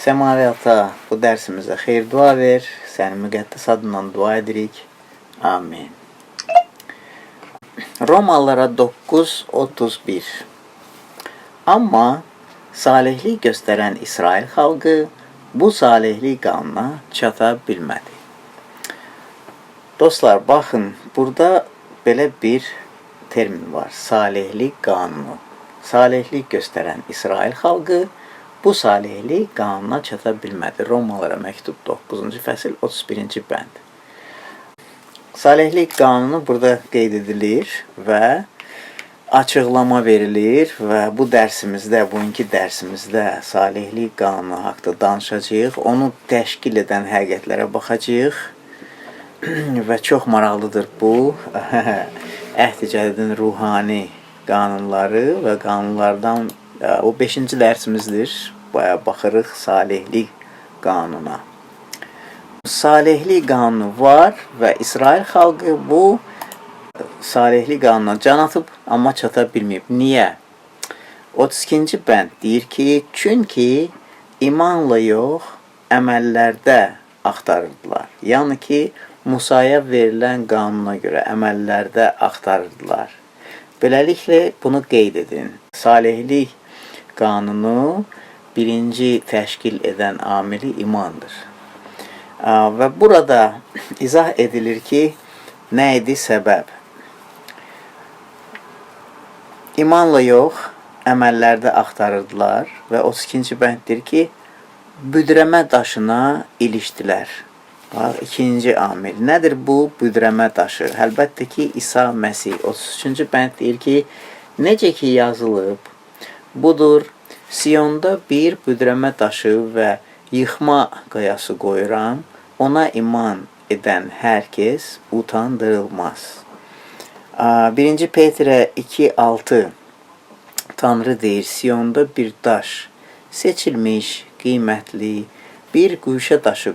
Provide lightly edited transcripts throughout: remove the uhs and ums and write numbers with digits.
Səmavi Ata, bu dərsimizə xeyir dua ver. Sənin müqəddəs adından dua edirik. Amin. Romalılara 9:31. Amma salihlik göstərən İsrail xalqı bu salihlik qanuna çata bilmədi. Dostlar, baxın, burada belə bir termin var. Salihlik qanunu. Salihlik göstərən İsrail xalqı bu salihlik qanuna çata bilmədi. Romalılara məktub 9-cu fəsil 31-ci bənd. Salihlik qanunu burada qeyd edilir və açıqlama verilir və bu dərsimizdə, bugünkü dərsimizdə salihlik qanunu haqqında danışacağıq. Onu təşkil edən həqiqətlərə baxacağıq və çox maraqlıdır bu. Əhd-i ruhani qanunları və qanunlardan o 5-ci dərsimizdir. Baxırıq salihlik qanununa. Salihlik qanunu var və İsrail xalqı bu salihlik qanununa can atıb, amma çata bilməyib. Niyə? 32-ci bənd deyir ki, çünki imanla yox, əməllərdə axtarırdılar. Yəni ki, Musaya verilən qanuna görə əməllərdə axtarırdılar. Beləliklə, bunu qeyd edin. Salihlik qanunu birinci təşkil edən amili imandır. Və burada izah edilir ki, nə idi səbəb? İmanla yox, əməllərdə axtarırdılar və 32-ci bənddir ki, büdrəmə daşına ilişdilər. İkinci amil. Nədir bu büdrəmə daşı? Əlbəttə ki, İsa Məsih. 33-cü bənd deyir ki, necə ki yazılıb, budur, Siyonda bir büdrəmə daşı və yıxma qayası qoyuram, ona iman edən hər kəs utandırılmaz. 1. Petrə 2:6 Tanrı deyir, Siyonda bir daş, seçilmiş, qiymətli bir güşə daşı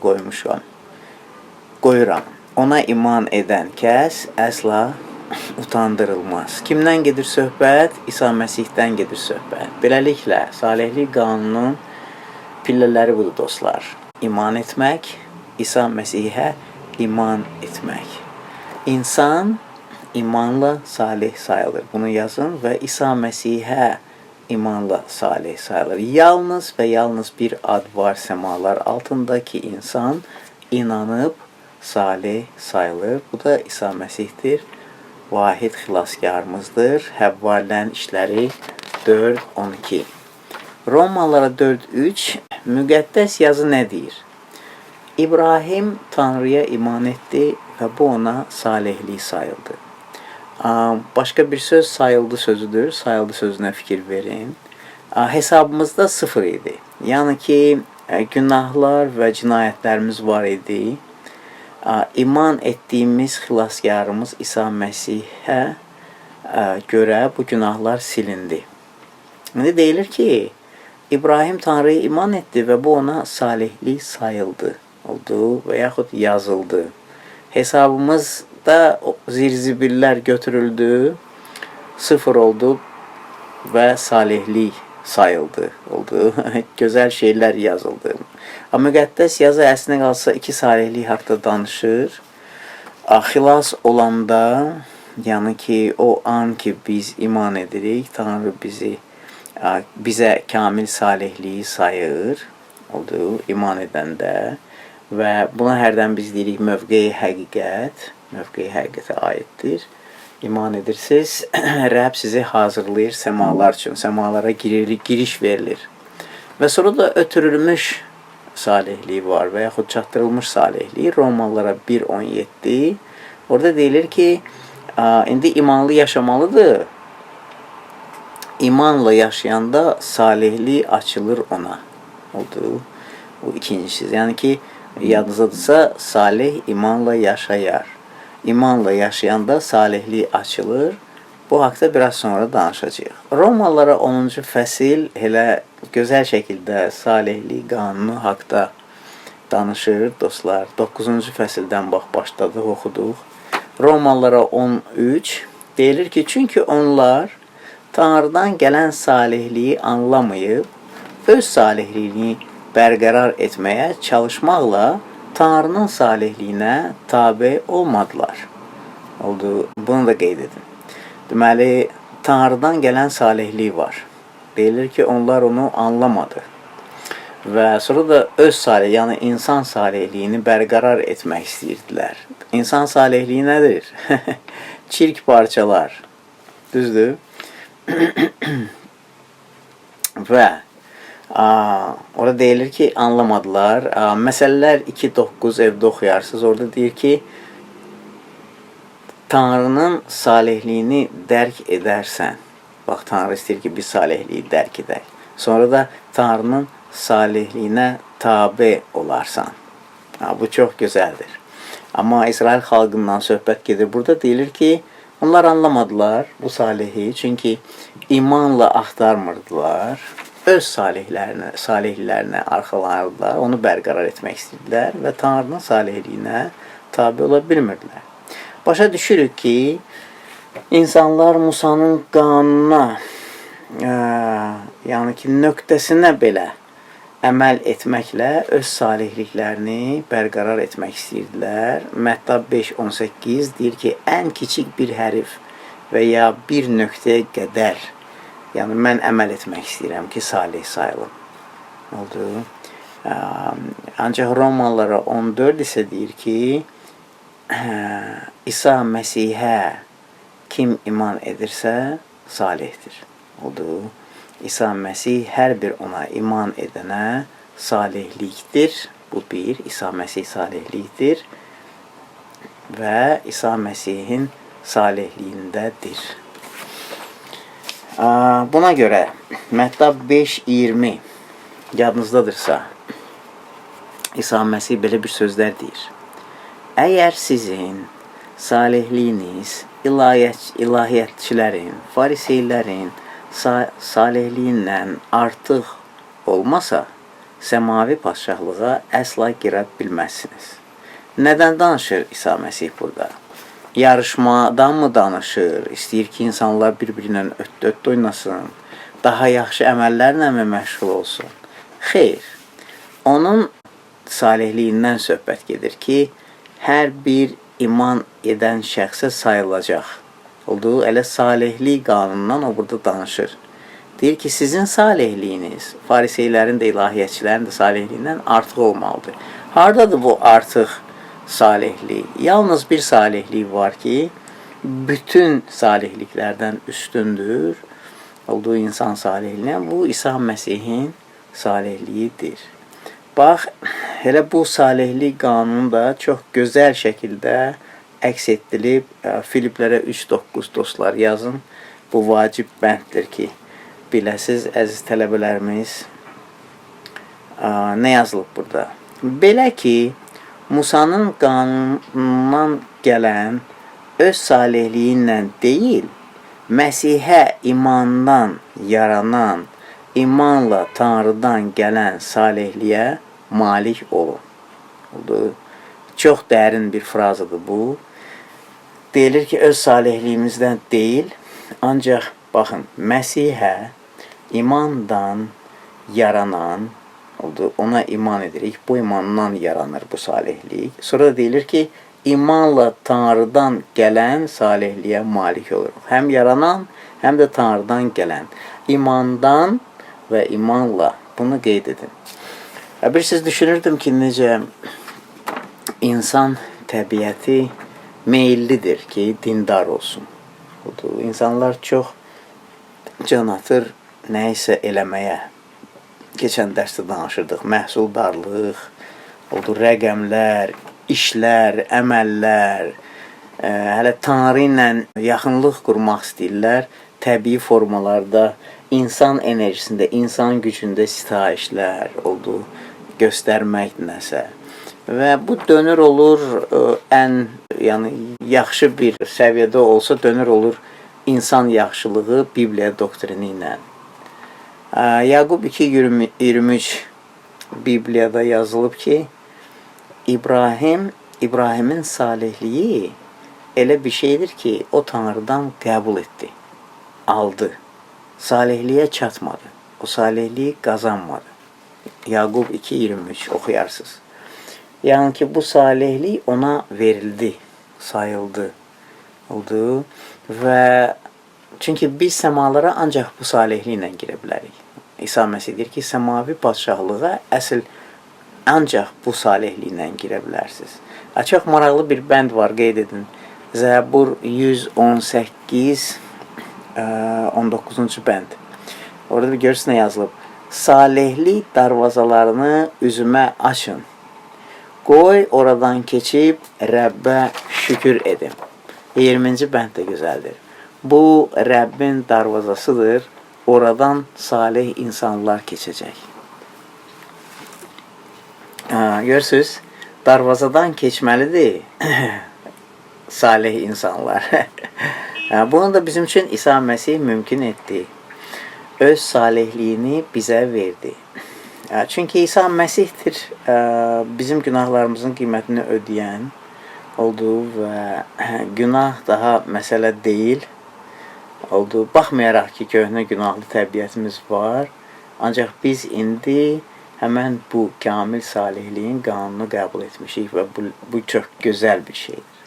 qoyuram. Ona iman edən kəs əsla utandırılmaz. Kimdən gedir söhbət? İsa Məsihdən gedir söhbət. Beləliklə, salihlik qanununun pillələri budur, dostlar. İman etmək, İsa Məsihə iman etmək. İnsan imanla salih sayılır. Bunu yazın və İsa Məsihə imanla salih sayılır. Yalnız və yalnız bir ad var səmalar altında ki, insan inanıb salih sayılır. Bu da İsa Məsihdir. Vahid xilaskarımızdır. Həvvalən işləri 4:12. Romalılara 4:3 müqəddəs yazı nə deyir? İbrahim Tanrıya iman etdi və bu ona salihlik sayıldı. Başqa bir söz sayıldı sözüdür. Sayıldı sözünə fikir verin. Hesabımızda 0 idi. Yəni ki, günahlar və cinayətlərimiz var idi. İman etdiyimiz xilaskarımız İsa Məsihə görə bu günahlar silindi. İndi deyilir ki, İbrahim Tanrıya iman etdi və bu ona salihlik sayıldı, oldu və yaxud yazıldı. Hesabımızda zirzibillər götürüldü, 0 oldu və salihlik sayıldı, oldu. Gözəl şeylər yazıldı. Müqəddəs yazı əslinə qalsa 2 salihlik haqda danışır. Xilas olanda, yəni ki, o an ki biz iman edirik, Tanrı bizə kamil salihliyi sayır, oldu, iman edəndə. Və buna hərdən biz deyirik mövqeyi həqiqətə aiddir. İman edirsiniz, Rəbb sizi hazırlayır səmalar üçün, səmalara giriş verilir. Və sonra da ötürülmüş salihliyi var və yaxud çatdırılmış salihliyi. Romalılara 1:17 orada deyilir ki, indi imanlı yaşamalıdır. İmanla yaşayanda salihlik açılır ona. Oldu. Bu ikincisi. Yəni ki, yadınızdadırsa, salih imanla yaşayar. İmanla yaşayanda salihlik açılır. Bu haqda biraz sonra danışacağıq. Romalılara 10-cu fəsil elə gözəl şəkildə salihlik qanunu haqda danışır, dostlar. 9-cu fəsildən başladıq, oxuduq. Romalılara 13 deyilir ki, çünki onlar Tanrıdan gələn salihliyi anlamayıb, öz salihliyini bərqərar etməyə çalışmaqla Tanrının salihliyinə tabe olmadılar. Bunu da qeyd edin. Deməli, Tanrıdan gələn salihlik var. Deyilir ki, onlar onu anlamadı. Və sonra da öz salih, yəni insan salihliyini bərqərar etmək istəyirdilər. İnsan salihliyi nədir? Çirk parçalar. Düzdür? Və orada deyilir ki, anlamadılar. Məsələlər 2.9 evdə oxuyarsınız. Orada deyir ki, Tanrının salihliyini dərk edərsən. Bax, Tanrı istəyir ki, biz salihliyi dərk edək. Sonra da Tanrının salihliyinə tabe olarsan. Bu çox gözəldir. Amma İsrail xalqından söhbət gedir. Burada deyilir ki, onlar anlamadılar bu salihi. Çünki imanla axtarmırdılar. Öz salihlərinə arxalanırdılar. Onu bərqərar etmək istədilər və Tanrının salihliyinə tabe ola bilmirdilər. Başa düşürük ki, insanlar Musanın qanununa, yəni ki, nöqtəsinə belə əməl etməklə öz salihliklərini bərqərar etmək istəyirdilər. Məttab 5.18 deyir ki, ən kiçik bir hərf və ya bir nöqtəyə qədər, yəni mən əməl etmək istəyirəm ki, salih sayılım. Ancaq Romalılara 14 isə deyir ki, İsa Məsihə kim iman edirsə salihdir. İsa Məsih hər bir ona iman edənə salihlikdir. Bu bir, İsa Məsih salihlikdir və İsa Məsihin salihliyindədir. Buna görə Məttab 5.20 yadınızdadırsa, İsa Məsih belə bir sözlər deyir. Əgər sizin salihliyiniz ilahiyyatçilərin, fariseylərin salihliyindən artıq olmasa, səmavi padşahlığa əsla girə bilməzsiniz. Nədən danışır İsa Məsih burada? Yarışmadan mı danışır? İstəyir ki, insanlar bir-birinə öt-öt oynasın, daha yaxşı əməllərlə mi məşğul olsun? Xeyr, onun salihliyindən söhbət gedir ki, hər bir iman edən şəxsə sayılacaq. Elə salihlik qanunundan o burada danışır. Deyir ki, sizin salihliyiniz, fariseylərin də, ilahiyyatçilərin də salihliyindən artıq olmalıdır. Haradadır bu artıq salihlik? Yalnız bir salihlik var ki, bütün salihliklərdən üstündür. İnsan salihliyinə, bu İsa Məsihin salihliyidir. Bax, elə bu salihlik qanunu da çox gözəl şəkildə əks etdirilib. Filiplərə 3.9 dostlar yazın. Bu vacib bənddir ki, biləsiz, əziz tələbələrimiz, nə yazılıb burada? Belə ki, Musanın qanunundan gələn öz salihliyi ilə deyil, Məsihə imandan yaranan, imanla Tanrıdan gələn salihliyə malik olun. Çox dərin bir frazadır bu. Deyilir ki, öz salihliyimizdən deyil, ancaq baxın, Məsihə imandan yaranan, ona iman edirik, bu imandan yaranır bu salihlik. Sonra da deyilir ki, imanla Tanrıdan gələn salihliyə malik oluruq. Həm yaranan, həm də Tanrıdan gələn. İmandan və imanla, bunu qeyd edin. Siz düşünürdüm ki, necə insan təbiəti meyillidir ki, dindar olsun. İnsanlar çox can atır nəyisə eləməyə. Keçən dərsdə danışırdıq, məhsuldarlıq, rəqəmlər, işlər, əməllər, hələ Tanrı ilə yaxınlıq qurmaq istəyirlər, təbii formalarda, insan enerjisində, insan gücündə sitayişlər oldu, göstərmək nəsə. Və bu dönür olur ən yaxşı bir səviyyədə olsa, dönür olur insan yaxşılığı Bibliya doktrini ilə. Yaqub 2.23 Bibliyada yazılıb ki, İbrahimin salihliyi elə bir şeydir ki, o Tanrıdan qəbul etdi, aldı. Salihliyə çatmadı, o salihliyi qazanmadı. Yaqub 2:23 oxuyarsınız. Yəni ki, bu salihlik ona verildi, sayıldı, oldu və çünki biz səmalara ancaq bu salihliklə girə bilərik. İsa Məsih deyir ki, səmavi padşahlığa əsl ancaq bu salihliklə girə bilərsiniz. Çox maraqlı bir bənd var, qeyd edin. Zəbur 118 19-cu bənd. Orada bir görürsünüz nə yazılıb. Salihlik darvazalarını üzümə açın. Qoy oradan keçib Rəbbə şükür edim. 20-ci bənd də gözəldir. Bu Rəbbin darvazasıdır. Oradan salih insanlar keçəcək. Görürsünüz, darvazadan keçməlidir salih insanlar. Bunu da bizim üçün İsa Məsih mümkün etdi. Öz salihliyini bizə verdi. Çünki İsa Məsihdir bizim günahlarımızın qiymətini ödəyən oldu və günah daha məsələ deyil oldu. Baxmayaraq ki, köhnə günahlı təbiətimiz var, ancaq biz indi həmən bu kamil salihliyin qanunu qəbul etmişik və bu çox gözəl bir şeydir.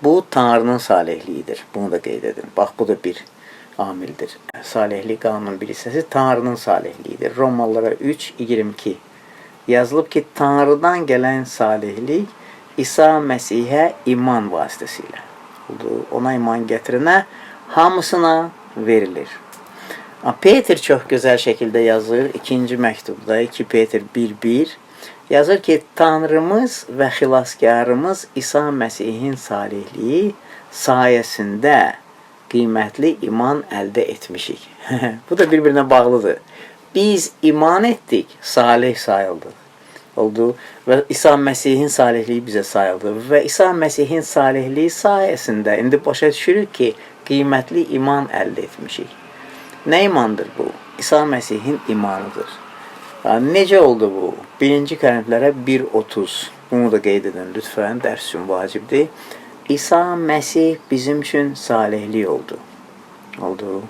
Bu Tanrının salihliyidir. Bunu da qeyd edin. Bax, bu da bir amildir. Salihlik qanunun bir hissəsi Tanrının salihliyidir. Romalılara 3:22 yazılıb ki, Tanrıdan gələn salihlik İsa Məsihə iman vasitəsilə oldu. Ona iman gətirənə hamısına verilir. Peter çox gözəl şəkildə yazır. 2-ci məktubda 2 Peter 1:1 yazır ki, Tanrımız və xilaskarımız İsa Məsihin salihliyi sayəsində qiymətli iman əldə etmişik. Bu da bir-birinə bağlıdır. Biz iman etdik, salih sayıldıq. Oldu və İsa Məsihin salihliyi bizə sayıldı və İsa Məsihin salihliyi sayəsində indi başa düşürük ki, qiymətli iman əldə etmişik. Nə imandır bu? İsa Məsihin imanıdır. Necə oldu bu? 1-ci Korinflərə 1:30. Bunu da qeyd edin lütfən, dərs üçün vacibdir. İsa Məsih bizim üçün salihlik oldu.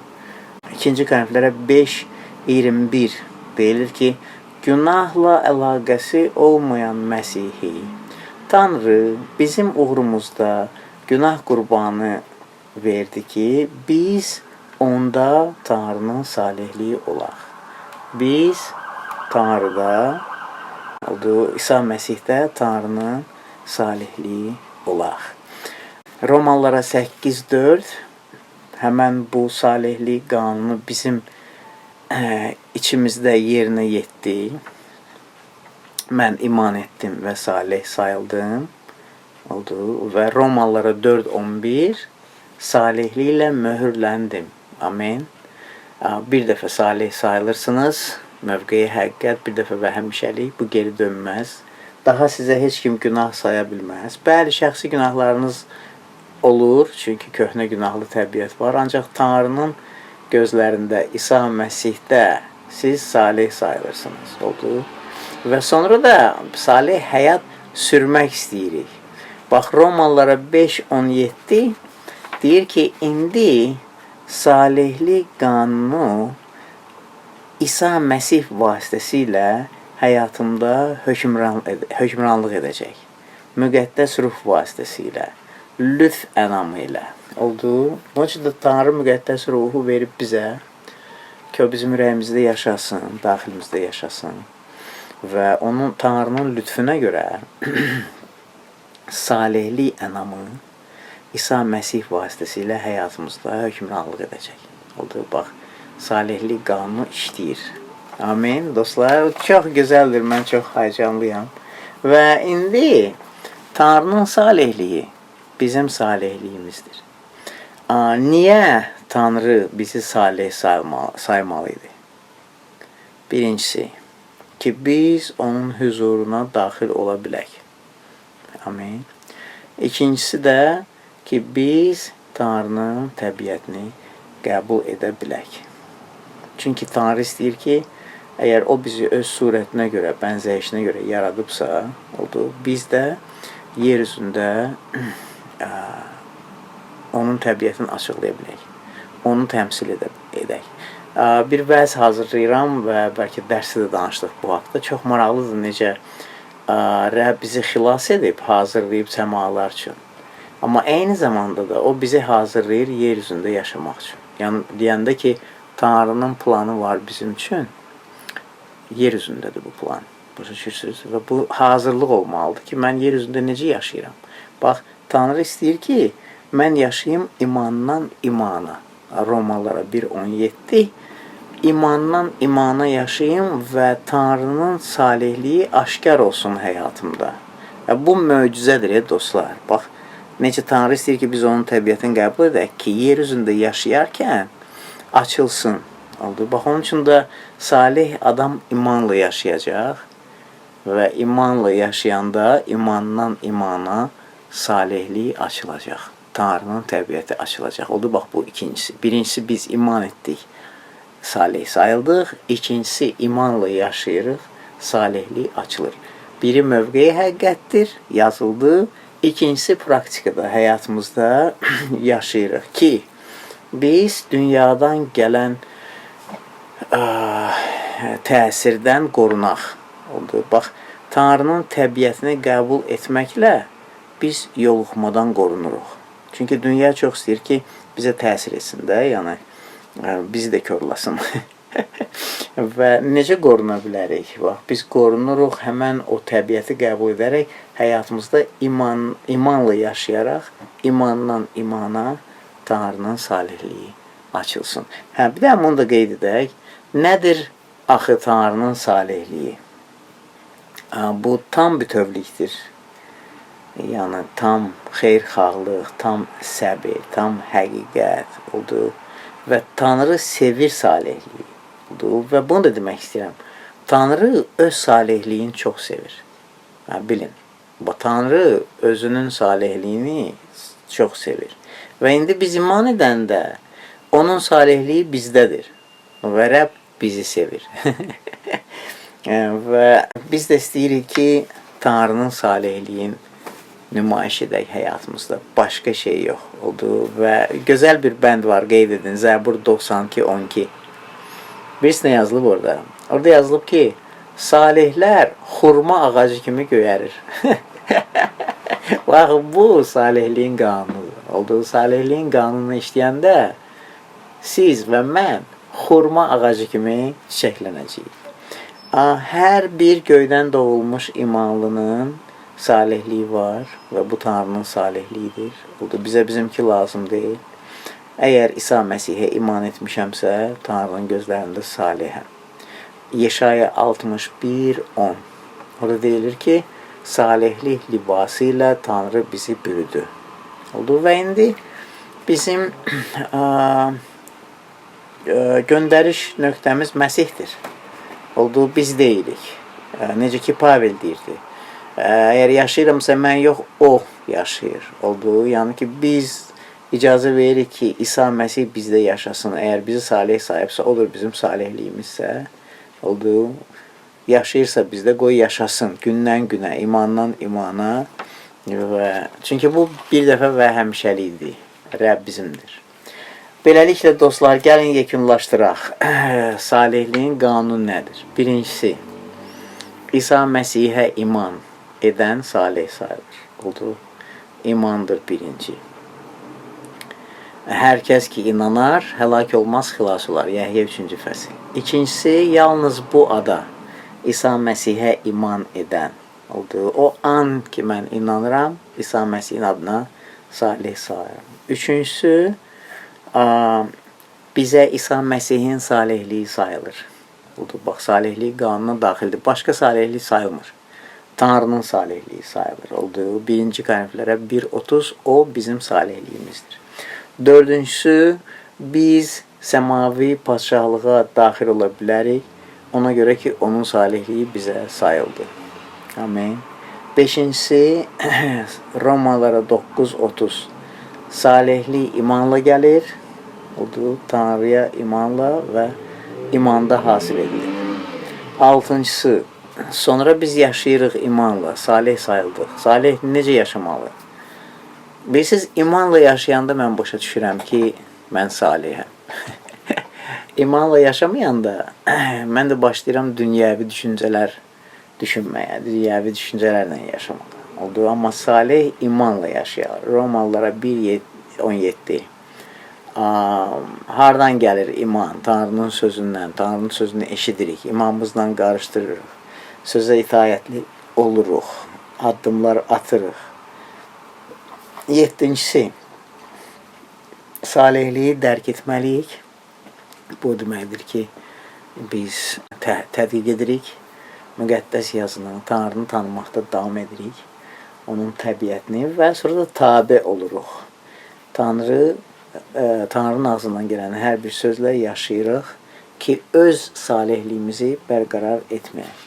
2-ci Korinflərə 5:21 deyilir ki, günahla əlaqəsi olmayan Məsihi Tanrı bizim uğrumuzda günah qurbanı verdi ki, biz onda Tanrının salihliyi olaq. Biz Tanrıda oldu, İsa Məsihdə Tanrının salihliyi olaq. Romalılara 8:4 həmən bu salihlik qanunu bizim içimizdə yerinə yetdi. Mən iman etdim və salih sayıldım. Oldu və Romalılara 4:11 salihliklə möhürləndim. Amen. Bir dəfə salih sayılırsınız. Mövqeyi həqiqət bir dəfə və həmişəlik, bu geri dönməz. Daha sizə heç kim günah saya bilməz. Bəli, şəxsi günahlarınız olur, çünki köhnə günahlı təbiət var. Ancaq Tanrının gözlərində, İsa Məsihdə siz salih sayılırsınız. Oldu. Və sonra da salih həyat sürmək istəyirik. Bax, Romalılara 5:17 deyir ki, indi salihlik qanunu İsa Məsih vasitəsilə həyatımda hökmranlıq edəcək. Müqəddəs ruh vasitəsilə, lütf ənamı ilə oldu. Onun üçün də Tanrı müqəddəs ruhu verib bizə ki, o bizim ürəyimizdə yaşasın, daxilimizdə yaşasın. Və onun Tanrının lütfüne görə salihlik ənamı İsa Məsih vasitəsilə həyatımızda hökmranlıq edəcək. Oldu, bax, salihlik qanunu işləyir. Amin, dostlar. Çox gözəldir, mən çox həyəcanlıyam. Və indi Tanrının salihliyi bizim salihliyimizdir. Niyə Tanrı bizi salih saymalıydı? Birincisi, ki biz onun huzuruna daxil ola bilək. Amin. İkincisi də ki biz Tanrının təbiətini qəbul edə bilək. Çünki Tanrı istəyir ki, əgər o bizi öz surətinə görə, bənzəyişinə görə yaradıbsa, oldu, biz də yer üzündə onun təbiətini açıqlaya bilək. Onu təmsil edək. Bir vəz hazırlayıram və bəlkə dərsdə də danışdıq bu haqda. Çox maraqlıdır necə Rəbb bizi xilas edib, hazırlayıb səmalar üçün. Amma eyni zamanda da o bizi hazırlayır yer üzündə yaşamaq üçün. Yəni deyəndə ki, Tanrının planı var bizim üçün. Yer üzündədir bu plan. Başa düşürsünüz? Və bu hazırlıq olmalıdır ki, mən yer üzündə necə yaşayıram? Bax, Tanrı istəyir ki, mən yaşayım imandan imana. Romalara 1:17 imandan imana yaşayım və Tanrının salihliyi aşkar olsun həyatımda. Bu möcüzədir dostlar. Bax, necə Tanrı istəyir ki, biz onun təbiətini qəbul edək ki, yer üzündə yaşayarkən açılsın. Oldu. Bax, onun üçün də salih adam imanla yaşayacaq və imanla yaşayanda imandan imana salihliyi açılacaq. Tanrının təbiəti açılacaq. Oldu, bax, bu ikincisi. Birincisi, biz iman etdik, salih sayıldıq. İkincisi, imanla yaşayırıq, salihliyi açılır. Biri mövqeyi həqiqətdir, yazıldı. İkincisi, praktikada, həyatımızda yaşayırıq ki, biz dünyadan gələn təsirdən qorunaq. Oldu. Bax, Tanrının təbiətini qəbul etməklə biz yoluxmadan qorunuruq. Çünki dünya çox istəyir ki, bizə təsir etsin də, yəni bizi də körlasın. Və necə qoruna bilərik? Bax, biz qorunuruq həmən o təbiəti qəbul edərək, həyatımızda imanla yaşayaraq, imandan imana Tanrının salihliyi açılsın. Bir də bunu da qeyd edək. Nədir axı Tanrının salihliyi? Bu tam bütövlükdir. Yəni tam xeyirxahlıq, tam səbir, tam həqiqət oldu və Tanrı sevir salihliyi oldu və bunu da demək istəyirəm. Tanrı öz salihliyini çox sevir. Bilin, Tanrı özünün salihliyini çox sevir və indi biz iman edəndə onun salihliyi bizdədir və Rəbb bizi sevir. Və biz də istəyirik ki, Tanrının salihliyin nümayiş edək həyatımızda. Başqa şey yox oldu və gözəl bir bənd var, qeyd edin. Zəbur 92:12. Birisi nə yazılıb orada? Orada yazılıb ki, salihlər xurma ağacı kimi göyərir. Bax, bu salihliyin qanunudur. Oldu. Salihliyin qanununu işləyəndə siz və mən xurma ağacı kimi çiçəklənəcəyik. Hər bir göydən doğulmuş imanlının salihliyi var və bu Tanrının salihliyidir. Bizə bizimki lazım deyil. Əgər İsa Məsihə iman etmişəmsə, Tanrının gözlərində salihəm. Yeşaya 61:10. Orada deyilir ki, salihlik libası ilə Tanrı bizi bürüdü. Oldu və indi bizim göndəriş nöqtəmiz Məsihdir. Oldu, biz deyilik. Necə ki, Pavel deyirdi. Əgər yaşayıramsa mən yox, o yaşayır. Oldu, yəni ki, biz icazə veririk ki, İsa Məsih bizdə yaşasın. Əgər bizi salih sahibsə, odur bizim salihliyimizsə. Oldu, yaşayırsa bizdə qoy yaşasın. Gündən günə, imandan imana. Çünki bu bir dəfə və həmişəlikdir. Rəbb bizimdir. Beləliklə, dostlar, gəlin yekunlaşdıraq. Salihliyin qanunu nədir? Birincisi, İsa Məsihə iman edən salih sayılır. Oldu. İmandır birinci. Hər kəs ki inanar, həlak olmaz, xilas olar. Yəhyə 3-cü fəsil. İkincisi, yalnız bu ada, İsa Məsihə iman edən. Oldu. O an ki mən inanıram, İsa Məsihin adına salih sayıram. Üçüncüsü, bizə İsa Məsihin salihliyi sayılır. Oldu. Bax, salihliyi qanuna daxildir. Başqa salihliyi sayılmır. Tanrının salihliyi sayılır. Oldu. 1-ci Korinflərə 1:30 o bizim salihliyimizdir. Dördüncüsü, biz səmavi padşahlığa daxil ola bilərik. Ona görə ki, onun salihliyi bizə sayıldı. Amin. Beşincisi, Romalara 9:30. Salihlik imanla gəlir. Oldu. Tanrıya imanla və imanda hasil edilir. Altıncısı, sonra biz yaşayırıq imanla, salih sayıldıq. Salih necə yaşamalı? Bilirsiniz, imanla yaşayanda mən başa düşürəm ki, mən salihəm. imanla yaşamayanda mən də başlayıram dünyəvi düşüncələr düşünməyə, dünyəvi düşüncələrlə yaşamağa. Oldu, amma salih imanla yaşayar. Romalılara 1:17. Hardan gəlir iman? Tanrının sözündən, Tanrının sözünü eşidirik, imanımızla qarışdırırıq, sözə itayətli oluruq, addımlar atırıq. 7-ci, salihliyi dərk etməliyik. Bu deməkdir ki, biz tədqiq edirik, müqəddəs yazını, Tanrını tanımaqda davam edirik, onun təbiətini və sonra da tabe oluruq. Tanrının ağzından gələn hər bir sözlə yaşayırıq ki, öz salihliyimizi bərqərar etməyək.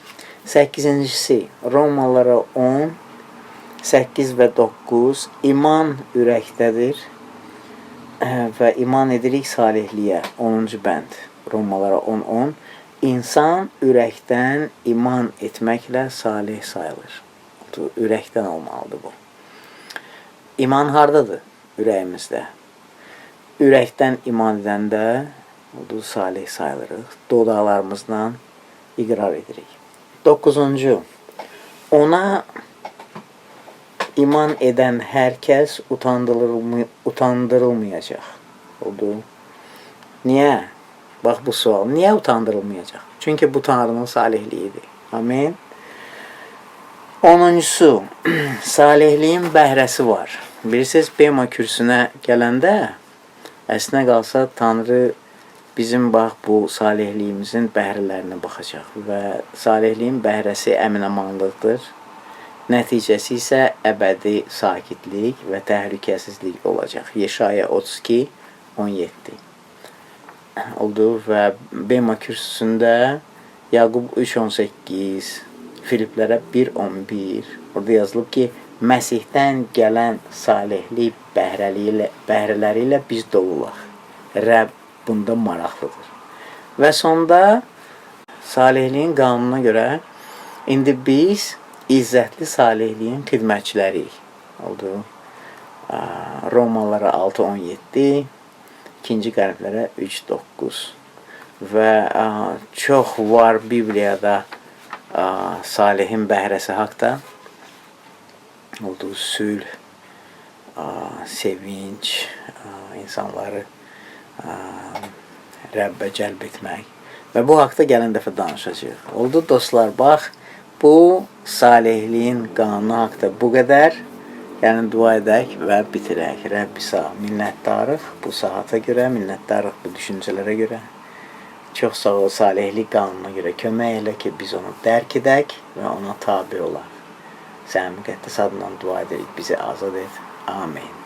8-ci, Romalılara 10, 8 və 9, iman ürəkdədir və iman edirik salihliyə. 10-cu bənd, Romalılara 10:10, İnsan ürəkdən iman etməklə salih sayılır. Ürəkdən olmalıdır bu. İman hardadır? Ürəyimizdə. Ürəkdən iman edəndə salih sayılırıq. Dodaqlarımızla iqrar edirik. 9-cu, ona iman edən hər kəs utandırılmayacaq. Oldu. Niyə? Bax bu sual. Niyə utandırılmayacaq? Çünki bu Tanrının salihliyidir. Amin. 10-cu, salihliyin bəhrəsi var. Bilirsiniz, Bema kürsünə gələndə əslinə qalsa Tanrı bizim bax bu salihliyimizin bəhrələrinə baxacaq və salihliyin bəhrəsi əminamanlıqdır. Nəticəsi isə əbədi sakitlik və təhlükəsizlik olacaq. Yeşaya 32:17. Oldu və Bema kürsüsündə Yaqub 3:18, Filiplərə 1:11 orada yazılıb ki, Məsihdən gələn salihlik bəhrələri ilə biz dolulaq. Rəbb bunda maraqlıdır. Və sonda salihliyin qanununa görə indi biz izzətli salihliyin xidmətçiləriyik. Oldu. Romalılara 6:17, 2-ci Qərinflərə 3:9 və çox var Bibliyada salihin bəhrəsi haqda. Oldu, sülh, sevinç, insanları Rəbbə cəlb etmək və bu haqda gələn dəfə danışacağıq. Oldu dostlar, bax bu salihliyin qanunu haqda bu qədər. Yəni dua edək və bitirək. Rəbbisa minnətdarıq bu saata görə, minnətdarıq bu düşüncələrə görə. Çox sağ ol, salihlik qanununa görə kömək elə ki, biz onu dərk edək və ona tabi olaq. Sənin müqəddəs adından dua edirik, bizi azad et. Amin.